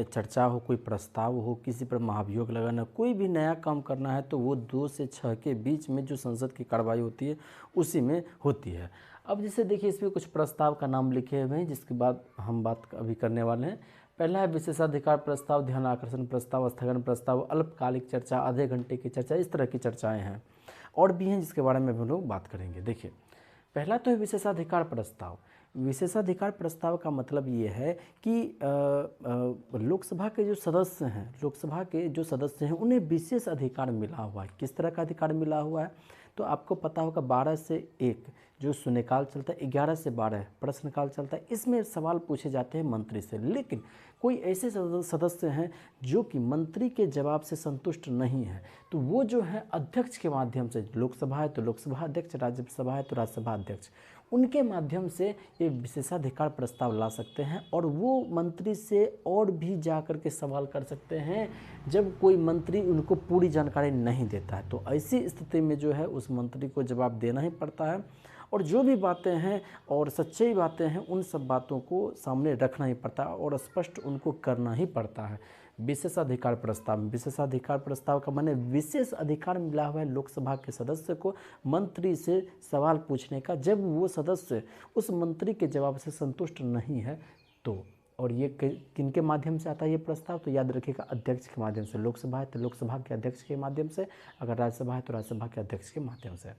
चर्चा हो, कोई प्रस्ताव हो, किसी पर महाभियोग लगाना, कोई भी नया काम करना है तो वो 2 से 6 के बीच में जो संसद की कार्रवाई होती है उसी में होती है। अब जैसे देखिए इसमें कुछ प्रस्ताव का नाम लिखे हुए हैं जिसके बाद हम बात अभी करने वाले हैं। पहला है विशेषाधिकार प्रस्ताव, ध्यान आकर्षण प्रस्ताव, स्थगन प्रस्ताव, अल्पकालिक चर्चा, आधे घंटे की चर्चा, इस तरह की चर्चाएँ हैं और भी हैं जिसके बारे में हम लोग बात करेंगे। देखिए पहला तो है विशेषाधिकार प्रस्ताव। विशेषाधिकार प्रस्ताव का मतलब ये है कि लोकसभा के जो सदस्य हैं, लोकसभा के जो सदस्य हैं उन्हें विशेष अधिकार मिला हुआ है। किस तरह का अधिकार मिला हुआ है तो आपको पता होगा 12 से 1 जो शून्यकाल चलता है, 11 से 12 प्रश्नकाल चलता है। इसमें सवाल पूछे जाते हैं मंत्री से, लेकिन कोई ऐसे सदस्य हैं जो कि मंत्री के जवाब से संतुष्ट नहीं है तो वो जो है अध्यक्ष के माध्यम से, लोकसभा है तो लोकसभा अध्यक्ष, राज्यसभा है तो राज्यसभा अध्यक्ष, उनके माध्यम से ये विशेषाधिकार प्रस्ताव ला सकते हैं और वो मंत्री से और भी जा कर के सवाल कर सकते हैं जब कोई मंत्री उनको पूरी जानकारी नहीं देता है। तो ऐसी स्थिति में जो है उस मंत्री को जवाब देना ही पड़ता है और जो भी बातें हैं और सच्ची बातें हैं उन सब बातों को सामने रखना ही पड़ता है और स्पष्ट उनको करना ही पड़ता है। विशेषाधिकार प्रस्ताव, विशेषाधिकार प्रस्ताव का माने विशेष अधिकार मिला हुआ है लोकसभा के सदस्य को मंत्री से सवाल पूछने का जब वो सदस्य उस मंत्री के जवाब से संतुष्ट नहीं है तो। और ये किनके माध्यम से आता है ये प्रस्ताव तो याद रखिएगा अध्यक्ष के माध्यम से, लोकसभा है तो लोकसभा के अध्यक्ष के माध्यम से, अगर राज्यसभा है तो राज्यसभा के अध्यक्ष के माध्यम से।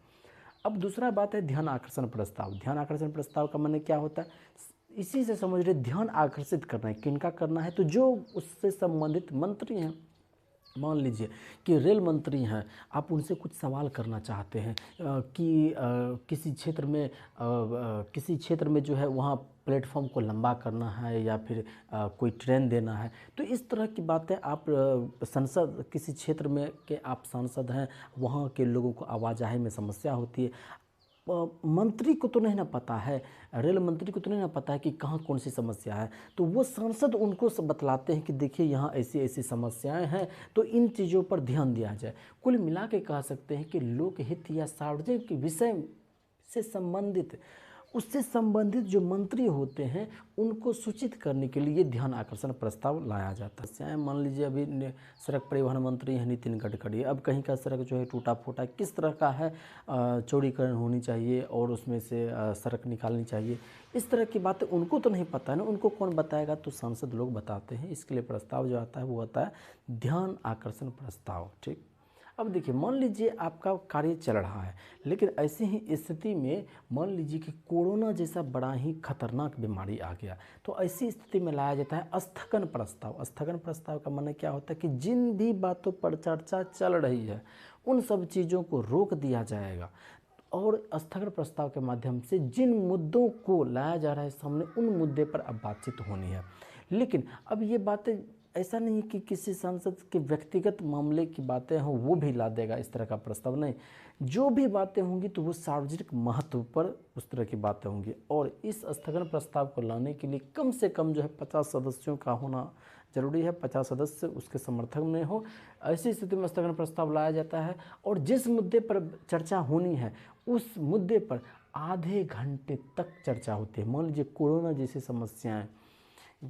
अब दूसरा बात है ध्यान आकर्षण प्रस्ताव। ध्यान आकर्षण प्रस्ताव का माने क्या होता है, इसी से समझ रहे ध्यान आकर्षित करना है। किनका करना है तो जो उससे संबंधित मंत्री हैं, मान लीजिए कि रेल मंत्री हैं, आप उनसे कुछ सवाल करना चाहते हैं कि किसी क्षेत्र में जो है वहाँ प्लेटफॉर्म को लंबा करना है या फिर कोई ट्रेन देना है, तो इस तरह की बातें आप संसद, किसी क्षेत्र में के आप सांसद हैं, वहाँ के लोगों को आवाजाही में समस्या होती है, मंत्री को तो नहीं ना पता है, रेल मंत्री को तो नहीं ना पता है कि कहाँ कौन सी समस्या है, तो वो सांसद उनको बतलाते हैं कि देखिए यहाँ ऐसी ऐसी समस्याएं हैं तो इन चीज़ों पर ध्यान दिया जाए। कुल मिला के कह सकते हैं कि लोकहित या सार्वजनिक विषय से संबंधित, उससे संबंधित जो मंत्री होते हैं उनको सूचित करने के लिए ध्यान आकर्षण प्रस्ताव लाया जाता है। मान लीजिए अभी सड़क परिवहन मंत्री हैं नितिन गडकरी, अब कहीं का सड़क जो है टूटा फूटा किस तरह का है, चौड़ीकरण होनी चाहिए और उसमें से सड़क निकालनी चाहिए, इस तरह की बातें उनको तो नहीं पता है ना, उनको कौन बताएगा, तो सांसद लोग बताते हैं। इसके लिए प्रस्ताव जो आता है वो आता है ध्यान आकर्षण प्रस्ताव। ठीक, अब देखिए मान लीजिए आपका कार्य चल रहा है लेकिन ऐसी ही स्थिति में मान लीजिए कि कोरोना जैसा बड़ा ही खतरनाक बीमारी आ गया, तो ऐसी स्थिति में लाया जाता है स्थगन प्रस्ताव। स्थगन प्रस्ताव का मतलब क्या होता है कि जिन भी बातों पर चर्चा चल रही है उन सब चीज़ों को रोक दिया जाएगा और स्थगन प्रस्ताव के माध्यम से जिन मुद्दों को लाया जा रहा है सामने उन मुद्दे पर अब बातचीत होनी है। लेकिन अब ये बातें ऐसा नहीं है कि किसी सांसद के व्यक्तिगत मामले की बातें हों वो भी ला देगा इस तरह का प्रस्ताव, नहीं, जो भी बातें होंगी तो वो सार्वजनिक महत्व पर उस तरह की बातें होंगी। और इस स्थगन प्रस्ताव को लाने के लिए कम से कम जो है 50 सदस्यों का होना जरूरी है, 50 सदस्य उसके समर्थन में हो। ऐसी स्थिति में स्थगन प्रस्ताव लाया जाता है और जिस मुद्दे पर चर्चा होनी है उस मुद्दे पर आधे घंटे तक चर्चा होती है। मान लीजिए कोरोना जैसी समस्याएँ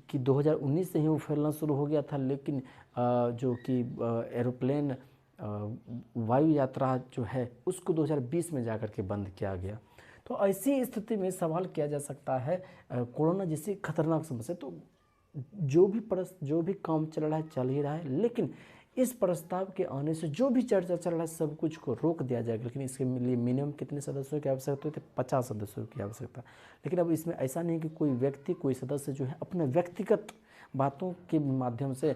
कि 2019 से ही वो फैलना शुरू हो गया था, लेकिन जो कि एरोप्लेन वायु यात्रा जो है उसको 2020 में जाकर के बंद किया गया। तो ऐसी स्थिति में सवाल किया जा सकता है कोरोना जैसी खतरनाक समस्या, तो जो भी काम चल रहा है चल ही रहा है, लेकिन इस प्रस्ताव के आने से जो भी चर्चा चल रहा है सब कुछ को रोक दिया जाएगा। लेकिन इसके लिए मिनिमम कितने सदस्यों की आवश्यकता होती है, 50 सदस्यों की आवश्यकता। लेकिन अब इसमें ऐसा नहीं कि कोई व्यक्ति, कोई सदस्य जो है अपने व्यक्तिगत बातों के माध्यम से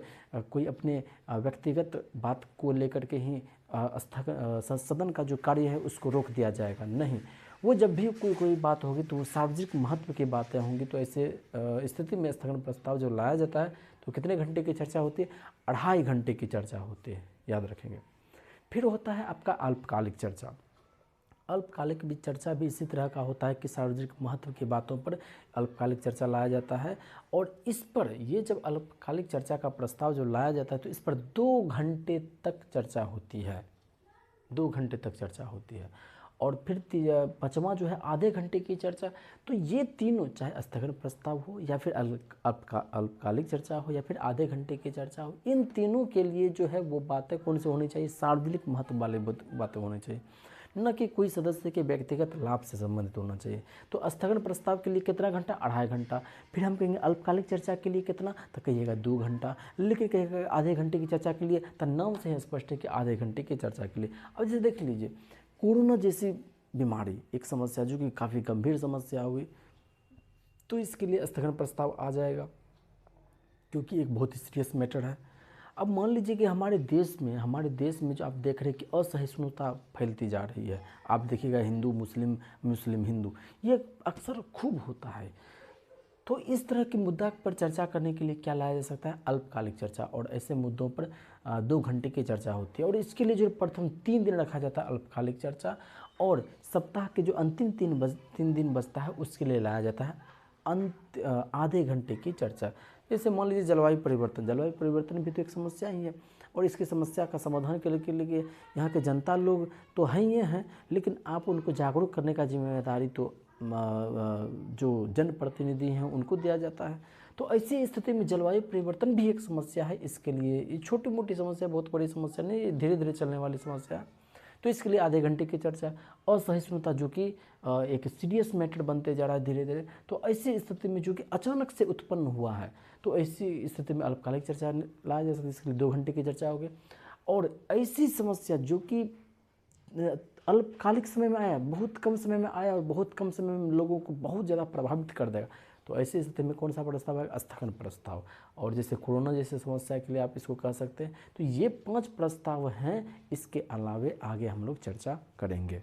कोई अपने व्यक्तिगत बात को लेकर के ही सदन का जो कार्य है उसको रोक दिया जाएगा, नहीं। वो जब भी कोई बात होगी तो वो सार्वजनिक महत्व की बातें होंगी, तो ऐसे स्थिति में स्थगन प्रस्ताव जो लाया जाता है तो कितने घंटे की चर्चा होती है, 2.5 घंटे की चर्चा होती है, याद रखेंगे। फिर होता है आपका अल्पकालिक चर्चा। अल्पकालिक भी चर्चा भी इसी तरह का होता है कि सार्वजनिक महत्व की बातों पर अल्पकालिक चर्चा लाया जाता है और इस पर ये जब अल्पकालिक चर्चा का प्रस्ताव जो लाया जाता है तो इस पर 2 घंटे तक चर्चा होती है, 2 घंटे तक चर्चा होती है। और फिर पाँचवां जो है आधे घंटे की चर्चा। तो ये तीनों, चाहे स्थगन प्रस्ताव हो या फिर अल्पकालिक चर्चा हो या फिर आधे घंटे की चर्चा हो, इन तीनों के लिए जो है वो बातें कौन सी होनी चाहिए, सार्वजनिक महत्व वाली बातें होनी चाहिए, न कि कोई सदस्य के व्यक्तिगत लाभ से संबंधित होना चाहिए। तो स्थगन प्रस्ताव के लिए कितना घंटा, 2.5 घंटा। फिर हम कहेंगे अल्पकालिक चर्चा के लिए कितना, तो कहिएगा 2 घंटा। लेकिन कहिएगा आधे घंटे की चर्चा के लिए, तो नाम से ही स्पष्ट है कि आधे घंटे की चर्चा के लिए। अब जैसे देख लीजिए, कोरोना जैसी बीमारी एक समस्या जो कि काफ़ी गंभीर समस्या हुई, तो इसके लिए स्थगन प्रस्ताव आ जाएगा, क्योंकि एक बहुत ही सीरियस मैटर है। अब मान लीजिए कि हमारे देश में जो आप देख रहे हैं कि असहिष्णुता फैलती जा रही है। आप देखिएगा हिंदू मुस्लिम, मुस्लिम हिंदू, ये अक्सर खूब होता है। तो इस तरह के मुद्दा पर चर्चा करने के लिए क्या लाया जा सकता है, अल्पकालिक चर्चा। और ऐसे मुद्दों पर 2 घंटे की चर्चा होती है, और इसके लिए जो प्रथम 3 दिन रखा जाता है अल्पकालिक चर्चा, और सप्ताह के जो अंतिम 3 दिन बचता है उसके लिए लाया जाता है आधे घंटे की चर्चा। जैसे मान लीजिए जलवायु परिवर्तन भी तो एक समस्या ही है, और इसकी समस्या का समाधान के लिए यहाँ के जनता लोग तो हैं ही हैं, लेकिन आप उनको जागरूक करने का जिम्मेदारी तो जो जनप्रतिनिधि हैं उनको दिया जाता है। तो ऐसी स्थिति में जलवायु परिवर्तन भी एक समस्या है। इसके लिए ये छोटी मोटी समस्या, बहुत बड़ी समस्या नहीं, ये धीरे धीरे चलने वाली समस्या है। तो इसके लिए आधे घंटे की चर्चा। असहिष्णुता जो कि एक सीरियस मैटर बनते जा रहा है धीरे धीरे, तो ऐसी स्थिति में जो कि अचानक से उत्पन्न हुआ है, तो ऐसी स्थिति में अल्पकालिक चर्चा लाया जा सकता है। इसके लिए 2 घंटे की चर्चा होगी। और ऐसी समस्या जो कि अल्पकालिक समय में आया, बहुत कम समय में आया और बहुत कम समय में लोगों को बहुत ज़्यादा प्रभावित कर देगा, तो ऐसी स्थिति में कौन सा प्रस्ताव है, स्थगन प्रस्ताव। और जैसे कोरोना जैसे समस्या के लिए आप इसको कह सकते हैं। तो ये 5 प्रस्ताव हैं, इसके अलावे आगे हम लोग चर्चा करेंगे।